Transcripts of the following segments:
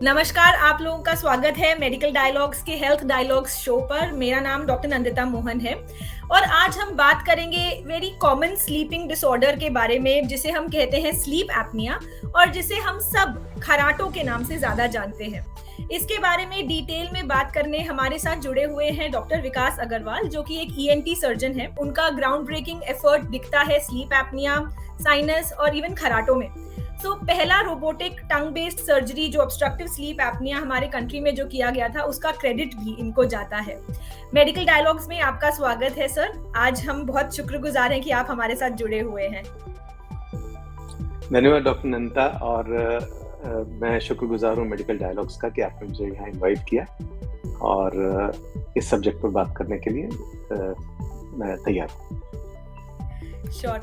नमस्कार, आप लोगों का स्वागत है मेडिकल डायलॉग्स के हेल्थ डायलॉग्स शो पर। मेरा नाम डॉक्टर नंदिता मोहन है और आज हम बात करेंगे वेरी कॉमन स्लीपिंग डिसऑर्डर के बारे में, जिसे हम कहते हैं स्लीप एपनिया और जिसे हम सब खराटों के नाम से ज्यादा जानते हैं। इसके बारे में डिटेल में बात करने हमारे साथ जुड़े हुए हैं डॉक्टर विकास अग्रवाल, जो कि एक ईएनटी सर्जन है। उनका ग्राउंड ब्रेकिंग एफर्ट दिखता है स्लीप एपनिया, साइनस और इवन खराटों में। पहला रोबोटिक टंग बेस्ड सर्जरी जो ऑब्स्ट्रक्टिव स्लीप एपनिया हमारे कंट्री में जो किया गया था, उसका क्रेडिट भी इनको जाता है। मेडिकल डायलॉग्स में आपका स्वागत है सर। आज हम बहुत शुक्रगुजार हैं कि आप हमारे साथ जुड़े हुए हैं। धन्यवाद डॉक्टर नंदिता, और मैं शुक्रगुजार हूँ मेडिकल डायलॉग्स का कि आपने मुझे यहाँ इनवाइट किया और इस सब्जेक्ट पर बात करने के लिए मैं तैयार हूँ। श्योर।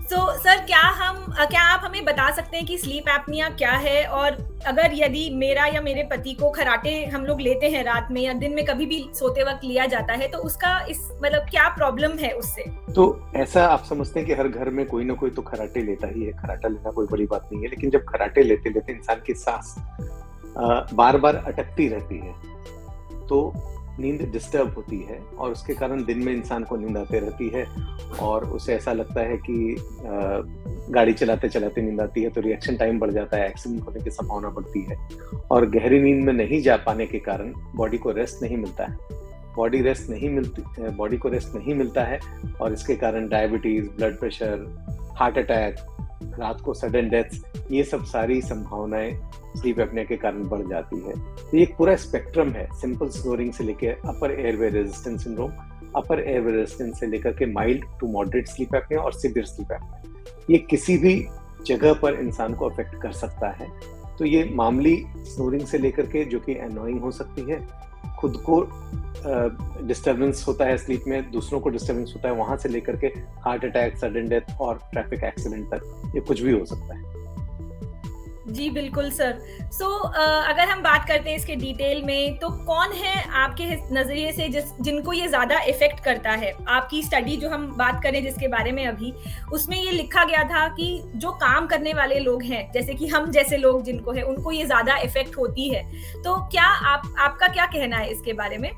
सर, क्या आप हमें बता सकते हैं कि स्लीप एपनिया क्या है, और अगर यदि मेरा या मेरे पति को खराटे हम लोग लेते हैं रात में या दिन में कभी भी सोते वक्त लिया जाता है, तो उसका मतलब क्या प्रॉब्लम है उससे? तो ऐसा आप समझते हैं कि हर घर में कोई ना कोई तो खराटे लेता ही है। खराटा लेना कोई बड़ी बात नहीं है, लेकिन जब खराटे लेते लेते इंसान की सांस बार बार अटकती रहती है तो नींद डिस्टर्ब होती है और उसके कारण दिन में इंसान को नींद आती रहती है और उसे ऐसा लगता है कि गाड़ी चलाते चलाते नींद आती है, तो रिएक्शन टाइम बढ़ जाता है, एक्सीडेंट होने की संभावना बढ़ती है। और गहरी नींद में नहीं जा पाने के कारण बॉडी को रेस्ट नहीं मिलता है। बॉडी को रेस्ट नहीं मिलता है और इसके कारण diabetes, blood pressure, heart attack, रात को सडन डेथ्स, ये सब सारी संभावनाएं स्लीप एपनिया के कारण बढ़ जाती है। तो ये एक पूरा स्पेक्ट्रम है, सिंपल स्नोरिंग से लेकर upper airway resistance syndrome, upper airway resistance से लेकर के mild to moderate sleep apnoea और सीवियर स्लीप एपनिया। ये किसी भी जगह पर इंसान को अफेक्ट कर सकता है। तो ये मामूली स्नोरिंग से लेकर के, जो कि एनोइंग हो सकती है, खुद को डिस्टर्बेंस होता है स्लीप में, दूसरों को डिस्टर्बेंस होता है, वहां से लेकर के हार्ट अटैक, सडन डेथ और ट्रैफिक एक्सीडेंट तक ये कुछ भी हो सकता है। जी बिल्कुल सर। अगर हम बात करते हैं इसके डिटेल में, तो कौन है आपके नजरिए से जिनको ये ज्यादा इफेक्ट करता है? आपकी स्टडी जो हम बात करें जिसके बारे में अभी, उसमें ये लिखा गया था कि जो काम करने वाले लोग हैं, जैसे कि हम जैसे लोग जिनको है, उनको ये ज्यादा इफेक्ट होती है। तो क्या आपका क्या कहना है इसके बारे में?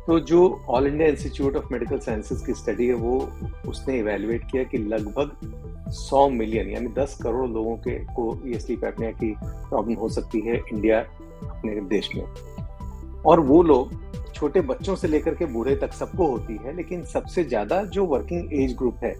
तो जो all India institute of medical sciences की स्टडी है, उसने इवैल्यूएट किया कि लगभग 100 मिलियन यानी 10 करोड़ लोगों को ये स्लीप एपनिया की प्रॉब्लम हो सकती है इंडिया, अपने देश में। और वो लोग छोटे बच्चों से लेकर के बूढ़े तक सबको होती है, लेकिन सबसे ज्यादा जो वर्किंग एज ग्रुप है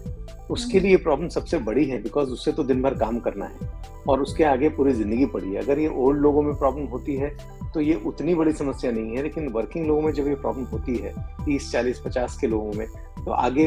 उसके लिए प्रॉब्लम सबसे बड़ी है, बिकॉज उससे तो दिन भर काम करना है और उसके आगे पूरी जिंदगी पड़ी है। अगर ये ओल्ड लोगों में प्रॉब्लम होती है तो ये उतनी बड़ी समस्या नहीं है, लेकिन वर्किंग लोगों में जब ये प्रॉब्लम होती है 30, 40, 50 के लोगों में, तो आगे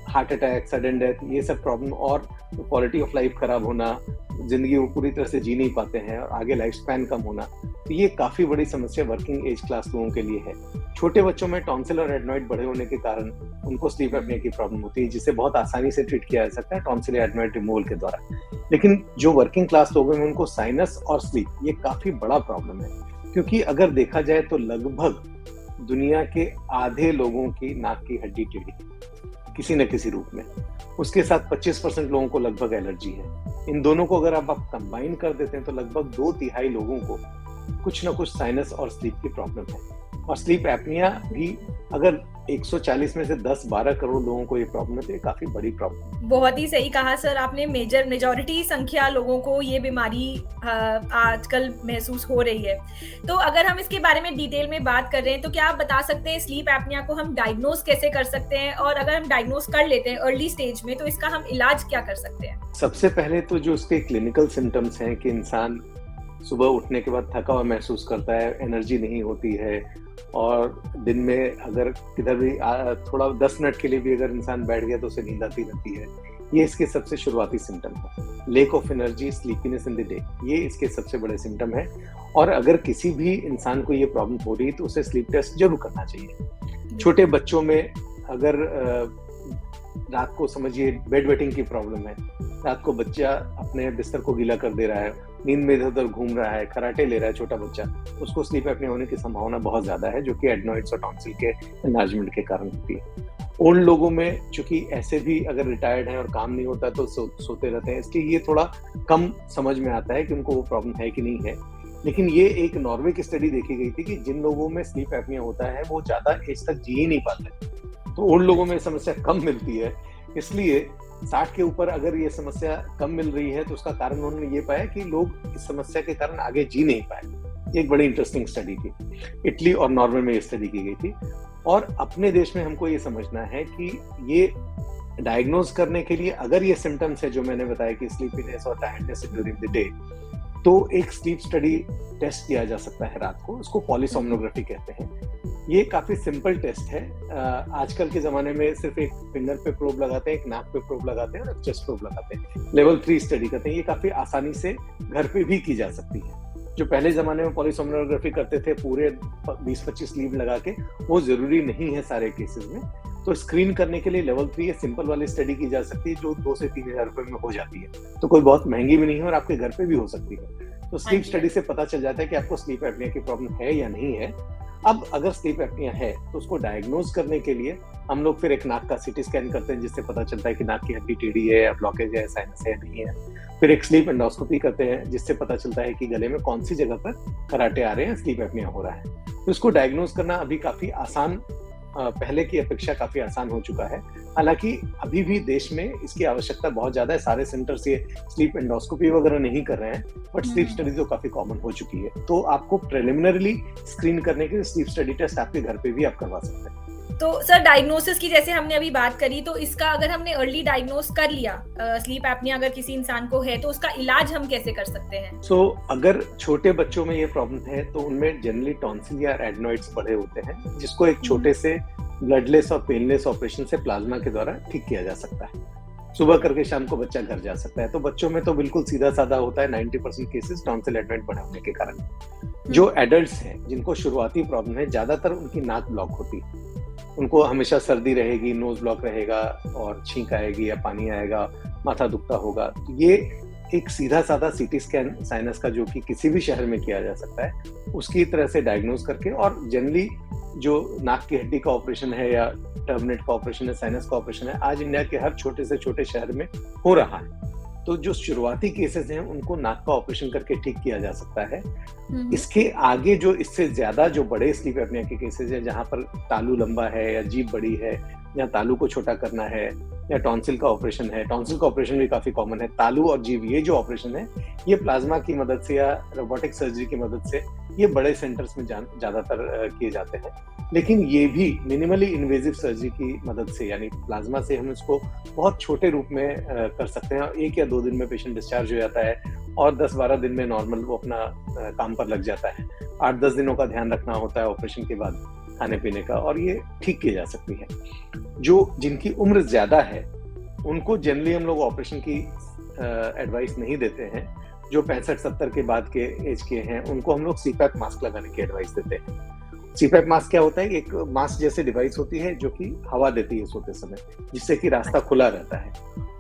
हार्ट अटैक, सडन डेथ, ये सब प्रॉब्लम और क्वालिटी ऑफ लाइफ खराब होना, जिंदगी वो पूरी तरह से जी नहीं पाते हैं और आगे लाइफ स्पैन कम होना, तो ये काफी बड़ी समस्या वर्किंग एज क्लास लोगों के लिए है। छोटे बच्चों में टॉन्सिल और एडनॉइड बढ़े होने के कारण उनको स्लीप एपनिया की प्रॉब्लम होती है, जिसे बहुत आसानी से ट्रीट किया जा सकता है टॉन्सिल या एडनॉइड रिमूवल के द्वारा। लेकिन जो वर्किंग क्लास लोग हैं उनको साइनस और स्लीप, ये काफी बड़ा प्रॉब्लम है, क्योंकि अगर देखा जाए तो लगभग दुनिया के आधे लोगों की नाक की हड्डी टेढ़ी किसी न किसी रूप में, उसके साथ 25% लोगों को लगभग एलर्जी है। इन दोनों को अगर आप कंबाइन कर देते हैं तो लगभग 2/3 लोगों को कुछ ना कुछ साइनस और स्लीप की प्रॉब्लम है। और स्लीप एपनिया भी अगर 140 में से 10-12 करोड़ लोगों को ये प्रॉब्लम है तो ये काफी बड़ी प्रॉब्लम है। बहुत ही सही कहा सर आपने। मेजॉरिटी संख्या लोगों को ये बीमारी आजकल महसूस हो रही है। तो अगर हम इसके बारे में डिटेल में बात कर रहे हैं, तो क्या आप बता सकते हैं स्लीप एपनिया को हम डायग्नोज कैसे कर सकते हैं, और अगर हम डायग्नोज कर लेते हैं अर्ली स्टेज में, तो इसका हम इलाज क्या कर सकते हैं? सबसे पहले तो जो उसके क्लिनिकल सिम्टम्स हैं कि इंसान सुबह उठने के बाद थका हुआ महसूस करता है, एनर्जी नहीं होती है, और दिन में अगर किधर भी थोड़ा 10 मिनट के लिए भी अगर इंसान बैठ गया तो उसे नींद आती रहती है, ये इसके सबसे शुरुआती सिम्टम है। Lack of energy, sleepiness in the day, ये इसके सबसे बड़े सिम्टम है। और अगर किसी भी इंसान को ये प्रॉब्लम हो रही है तो उसे स्लीप टेस्ट जरूर करना चाहिए। छोटे बच्चों में अगर रात को समझिए बेड वेटिंग की प्रॉब्लम है, रात को बच्चा अपने बिस्तर को गीला कर दे रहा है, नींद में इधर उधर घूम रहा है, खराटे ले रहा है छोटा बच्चा, उसको स्लीप एपनिया होने की संभावना बहुत ज्यादा है, जो कि एडनॉइड्स और टॉन्सिल के एनलार्जमेंट के कारण होती है। ओल्ड लोगों में चूंकि ऐसे भी अगर रिटायर्ड है और काम नहीं होता तो सोते रहते हैं, इसलिए ये थोड़ा कम समझ में आता है कि उनको वो प्रॉब्लम है कि नहीं है। लेकिन ये एक नॉर्वे की स्टडी देखी गई थी कि जिन लोगों में स्लीप एपनिया होता है वो ज्यादा एज तक जी ही नहीं पाते, तो उन लोगों में समस्या कम मिलती है। इसलिए 60 के ऊपर अगर ये समस्या कम मिल रही है तो उसका कारण उन्होंने ये पाया कि लोग इस समस्या के कारण आगे जी नहीं पाए। ये एक बड़ी इंटरेस्टिंग स्टडी थी, इटली और नॉर्वे में ये स्टडी की गई थी। और अपने देश में हमको ये समझना है कि ये डायग्नोज करने के लिए अगर ये सिम्टम्स है जो मैंने बताया कि स्लीपीनेस और टायर्डनेस ड्यूरिंग द डे, तो एक स्लीप स्टडी टेस्ट किया जा सकता है रात को, उसको पॉलीसोम्नोग्राफी कहते हैं। ये काफी सिंपल टेस्ट है। आजकल के जमाने में सिर्फ एक फिंगर पे प्रोब लगाते हैं, एक नाक पे प्रोब लगाते हैं और एक चेस्ट प्रोब लगाते हैं, लेवल 3 स्टडी करते हैं। ये काफी आसानी से घर पे भी की जा सकती है। जो पहले जमाने में पॉलीसोम्नोग्राफी करते थे पूरे 20-25 लीड लगा के, वो जरूरी नहीं है सारे केसेस में। तो स्क्रीन करने के लिए लेवल 3 या सिंपल वाली स्टडी की जा सकती है जो 2 से 3 हजार रुपए में हो जाती है। तो कोई बहुत महंगी भी नहीं है और आपके घर पे भी हो सकती है। तो स्लीप स्टडी से पता चल जाता है कि आपको स्लीप एपनिया की प्रॉब्लम है या नहीं है। अब अगर स्लीप एपनिया है तो उसको डायग्नोज करने के लिए हम लोग फिर एक नाक का सीटी स्कैन करते हैं, जिससे पता चलता है कि नाक की हड्डी टेढ़ी है या ब्लॉकेज है, साइनस है, नहीं है। फिर एक स्लीप एंडोस्कोपी करते हैं, जिससे पता चलता है कि गले में कौन सी जगह पर खराटे आ रहे हैं, स्लीप एपनिया हो रहा है। तो इसको डायग्नोज करना अभी काफी आसान, पहले की अपेक्षा काफी आसान हो चुका है। हालांकि अभी भी देश में इसकी आवश्यकता बहुत ज्यादा है। सारे सेंटर्स ये स्लीप एंडोस्कोपी वगैरह नहीं कर रहे हैं, बट स्लीप स्टडी तो काफी कॉमन हो चुकी है। तो आपको प्रिलिमिनरीली स्क्रीन करने के लिए स्लीप स्टडी टेस्ट आपके घर पे भी आप करवा सकते हैं। तो सर, डायग्नोसिस की जैसे हमने अभी बात करी, तो इसका अगर हमने अर्ली डायग्नोस कर लिया स्लीप एपनिया अगर किसी इंसान को है, तो उसका इलाज हम कैसे कर सकते हैं? अगर छोटे बच्चों में ये प्रॉब्लम है तो उनमें जनरली टॉन्सिल या एडनॉइड्स बढ़े होते हैं, जिसको एक छोटे से ब्लडलेस और पेनलेस ऑपरेशन से प्लाज्मा के द्वारा ठीक किया जा सकता है। सुबह करके शाम को बच्चा घर जा सकता है। तो बच्चों में तो बिल्कुल सीधा साधा होता है, 90% केसेस टॉन्सिल एडनॉइड बढ़े होने के कारण। जो एडल्ट्स हैं जिनको शुरुआती प्रॉब्लम है, ज्यादातर उनकी नाक ब्लॉक होती है। उनको हमेशा सर्दी रहेगी, नोज ब्लॉक रहेगा और छींक आएगी या पानी आएगा, माथा दुखता होगा। तो ये एक सीधा साधा सीटी स्कैन साइनस का, जो कि किसी भी शहर में किया जा सकता है, उसकी तरह से डायग्नोज करके, और जनरली जो नाक की हड्डी का ऑपरेशन है या टर्मिनेट का ऑपरेशन है, साइनस का ऑपरेशन है, आज इंडिया के हर छोटे से छोटे शहर में हो रहा है। तो जो शुरुआती केसेस हैं उनको नाक का ऑपरेशन करके ठीक किया जा सकता है। इसके आगे जो इससे ज्यादा जो बड़े स्लीप एपनिया के केसेस हैं, जहां पर तालू लंबा है या जीभ बड़ी है, या तालू को छोटा करना है, या टॉन्सिल का ऑपरेशन है। टॉन्सिल का ऑपरेशन भी काफी कॉमन है। तालू और जीभ, ये जो ऑपरेशन है, ये प्लाज्मा की मदद से या रोबोटिक सर्जरी की मदद से ये बड़े सेंटर्स में ज्यादातर किए जाते हैं। लेकिन ये भी मिनिमली इन्वेजिव सर्जरी की मदद से, यानी प्लाज्मा से हम इसको बहुत छोटे रूप में कर सकते हैं। 1 या 2 दिन में पेशेंट डिस्चार्ज हो जाता है और 10-12 दिन में नॉर्मल वो अपना काम पर लग जाता है। 8-10 दिनों का ध्यान रखना होता है ऑपरेशन के बाद खाने पीने का, और ये ठीक की जा सकती है। जो जिनकी उम्र ज्यादा है उनको जनरली हम लोग ऑपरेशन की एडवाइस नहीं देते हैं। जो 65-70 के बाद के एज के हैं उनको हम लोग सीपैप मास्क लगाने की एडवाइस देते हैं। सीपैप मास्क क्या होता है? एक मास्क जैसे डिवाइस होती है जो कि हवा देती है सोते समय, जिससे कि रास्ता खुला रहता है।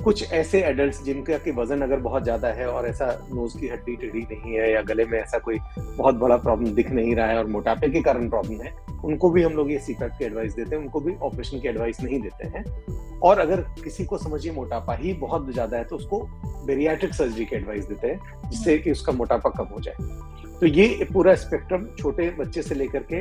कुछ ऐसे एडल्ट्स जिनका कि वजन अगर बहुत ज्यादा है और ऐसा नोज की हड्डी टेढ़ी नहीं है या गले में ऐसा कोई बहुत बड़ा प्रॉब्लम दिख नहीं रहा है और मोटापे के कारण प्रॉब्लम है, उनको भी हम लोग ये सीपैप की एडवाइस देते हैं। उनको भी ऑपरेशन की एडवाइस नहीं देते हैं। और अगर किसी को समझिए मोटापा ही बहुत ज्यादा है तो उसको बेरियाट्रिक सर्जरी की एडवाइस देते हैं, जिससे कि उसका मोटापा कम हो जाए। तो ये पूरा स्पेक्ट्रम छोटे बच्चे से लेकर के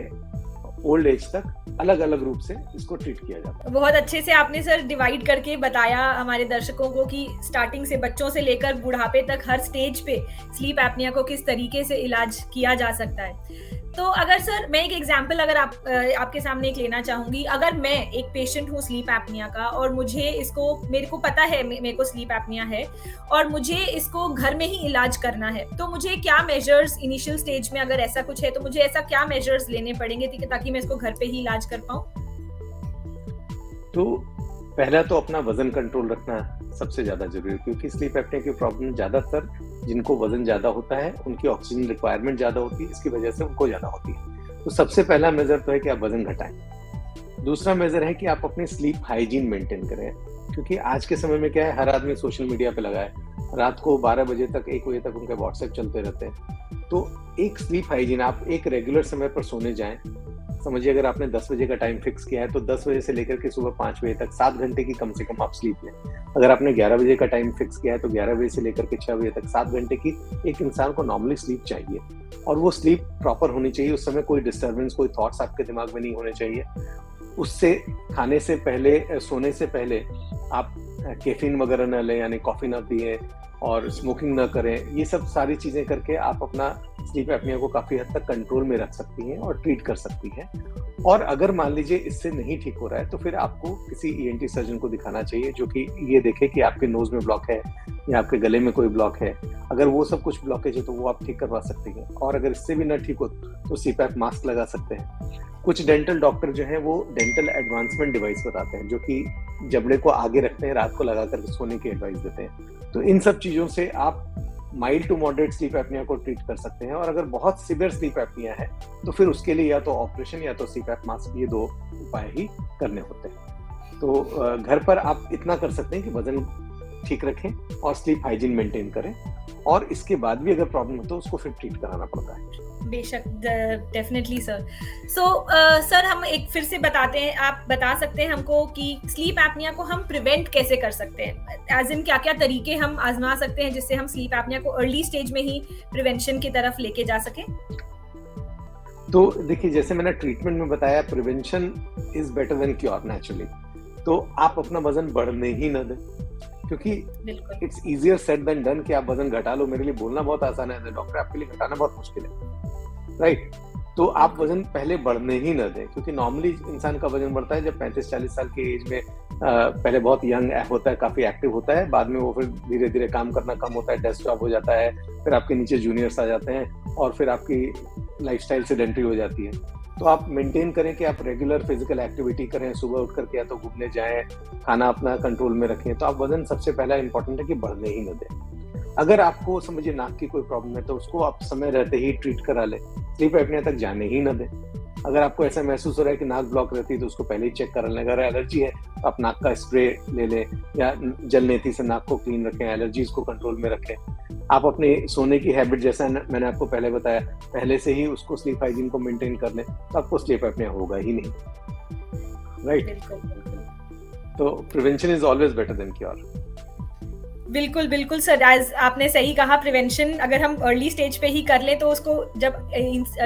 ओल्ड एज तक अलग अलग रूप से इसको ट्रीट किया जाता है। बहुत अच्छे से आपने सर डिवाइड करके बताया हमारे दर्शकों को कि स्टार्टिंग से बच्चों से लेकर बुढ़ापे तक हर स्टेज पे स्लीप एपनिया को किस तरीके से इलाज किया जा सकता है। तो अगर सर मैं एक एग्जांपल अगर आपके सामने एक लेना चाहूंगी, अगर मैं एक पेशेंट हूँ स्लीप एपनिया का और मेरे को पता है मेरे को स्लीप एपनिया है और मुझे इसको घर में ही इलाज करना है, तो मुझे क्या मेजर्स इनिशियल स्टेज में अगर ऐसा कुछ है तो मुझे ऐसा क्या मेजर्स लेने पड़ेंगे ताकि मैं इसको घर पे ही इलाज कर पाऊँ? तो पहला तो अपना वजन कंट्रोल रखना सबसे ज्यादा जरूरी है, क्योंकि स्लीप एपनिया की प्रॉब्लम ज्यादातर जिनको वजन ज्यादा होता है उनकी ऑक्सीजन रिक्वायरमेंट ज्यादा होती है, इसकी वजह से उनको ज्यादा होती है। तो सबसे पहला मेजर तो है कि आप वजन घटाएं। दूसरा मेजर है कि आप अपनी स्लीप हाइजीन मेंटेन करें, क्योंकि आज के समय में क्या है, हर आदमी सोशल मीडिया पे लगा है। रात को 12 बजे तक 1 बजे तक उनके व्हाट्सएप चलते रहते हैं। तो एक स्लीप हाइजीन, आप एक रेगुलर समय पर सोने जाएं, समझिए अगर आपने 10 बजे का टाइम फिक्स किया है तो 10 बजे से लेकर के सुबह 5 बजे तक 7 घंटे की कम से कम आप स्लीप लें। अगर आपने 11 बजे का टाइम फिक्स किया है तो 11 बजे से लेकर के 6 बजे तक 7 घंटे की एक इंसान को नॉर्मली स्लीप चाहिए, और वो स्लीप प्रॉपर होनी चाहिए। उस समय कोई डिस्टर्बेंस, कोई थॉट्स आपके दिमाग में नहीं होने चाहिए। उससे खाने से पहले, सोने से पहले आप कैफीन वगैरह न लें, यानी कॉफी ना पिए और स्मोकिंग ना करें। ये सब सारी चीजें करके आप अपना स्लीप एपनिया को काफी हद तक कंट्रोल में रख सकती हैं और ट्रीट कर सकती हैं। और अगर मान लीजिए इससे नहीं ठीक हो रहा है तो फिर आपको किसी ईएनटी सर्जन को दिखाना चाहिए, जो कि ये देखे कि आपके नोज में ब्लॉक है या आपके गले में कोई ब्लॉक है। अगर वो सब कुछ ब्लॉकेज है तो वो आप ठीक करवा सकते हैं, और अगर इससे भी ना ठीक हो तो सीपैप मास्क लगा सकते हैं। कुछ डेंटल डॉक्टर जो हैं वो डेंटल एडवांसमेंट डिवाइस बताते हैं, जो कि जबड़े को आगे रखते हैं, रात को लगा कर सोने की एडवाइस देते हैं। तो इन सब चीजों से आप mild to moderate sleep apnoea को ट्रीट कर सकते हैं। और अगर बहुत सीवियर स्लीप एपनिया है तो फिर उसके लिए या तो ऑपरेशन या तो सीपैप मास्क, ये 2 उपाय ही करने होते हैं। तो घर पर आप इतना कर सकते हैं कि वजन ठीक रखें और स्लीप हाइजीन मेंटेन करें, और इसके बाद भी अगर प्रॉब्लम हो तो उसको फिर ट्रीट कराना पड़ता है। बेशक, डेफिनेटली सर। सो सर, हम एक फिर से बताते हैं, आप बता सकते हैं हमको कि स्लीप एपनिया को हम प्रिवेंट कैसे कर सकते हैं, एज इन क्या क्या तरीके हम आजमा सकते हैं जिससे हम स्लीप एपनिया को अर्ली स्टेज में ही प्रिवेंशन की तरफ लेके जा सकें? तो देखिए, जैसे मैंने ट्रीटमेंट में बताया, prevention is better than cure naturally. तो आप अपना वजन बढ़ने ही ना दें, क्योंकि it's easier said than done कि आप वजन घटा लो। मेरे लिए बोलना बहुत आसान है, डॉक्टर आपके लिए घटाना बहुत मुश्किल है, राइट? तो आप वजन पहले बढ़ने ही न दें, क्योंकि नॉर्मली इंसान का वजन बढ़ता है जब 35-40 साल की एज में पहले बहुत यंग होता है, काफी एक्टिव होता है, बाद में वो फिर धीरे धीरे काम करना कम होता है, डेस्क जॉब हो जाता है, फिर आपके नीचे जूनियर्स आ जाते हैं और फिर आपकी लाइफस्टाइल सेडेंटरी हो जाती है। तो आप मेंटेन करें कि आप रेगुलर फिजिकल एक्टिविटी करें, सुबह उठ करके या तो घूमने जाएं, खाना अपना कंट्रोल में रखें। तो आप वजन सबसे पहला इंपॉर्टेंट है कि बढ़ने ही न दें। अगर आपको समझिए नाक की कोई प्रॉब्लम है तो उसको आप समय रहते ही ट्रीट करा लें, स्लीप एपनिया तक जाने ही न दें। अगर आपको ऐसा महसूस हो रहा है कि नाक ब्लॉक रहती है तो उसको पहले ही चेक करा लें। अगर एलर्जी है तो आप नाक का स्प्रे ले लें या जलनेती से नाक को क्लीन रखें, एलर्जीज को कंट्रोल में रखें। आप अपने सोने की हैबिट, जैसा मैंने आपको पहले बताया, पहले से ही उसको स्लीप हाइजीन को मेंटेन कर लें, तो आपको स्लीप एपनिया होगा ही नहीं, राइट? तो prevention is always better than cure. बिल्कुल बिल्कुल सर, एज आपने सही कहा, प्रिवेंशन अगर हम अर्ली स्टेज पे ही कर लें तो उसको जब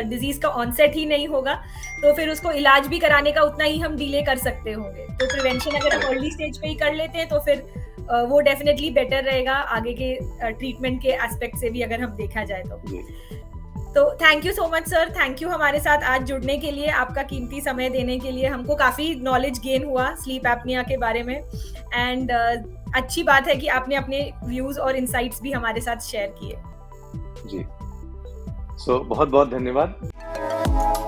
डिजीज का ऑनसेट ही नहीं होगा तो फिर उसको इलाज भी कराने का उतना ही हम डिले कर सकते होंगे। तो प्रिवेंशन अगर हम अर्ली स्टेज पे ही कर लेते हैं तो फिर वो डेफिनेटली बेटर रहेगा आगे के ट्रीटमेंट के एस्पेक्ट से भी, अगर हम देखा जाए तो thank you so much sir, thank you हमारे साथ आज जुड़ने के लिए, आपका कीमती समय देने के लिए। हमको काफ़ी नॉलेज गेन हुआ स्लीप एपनिया के बारे में, एंड अच्छी बात है कि आपने अपने व्यूज और इंसाइट्स भी हमारे साथ शेयर किए। जी, सो बहुत बहुत धन्यवाद।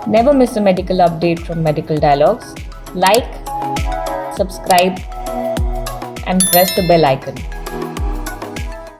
Never miss a medical update from Medical Dialogues. Like, subscribe and press the bell icon.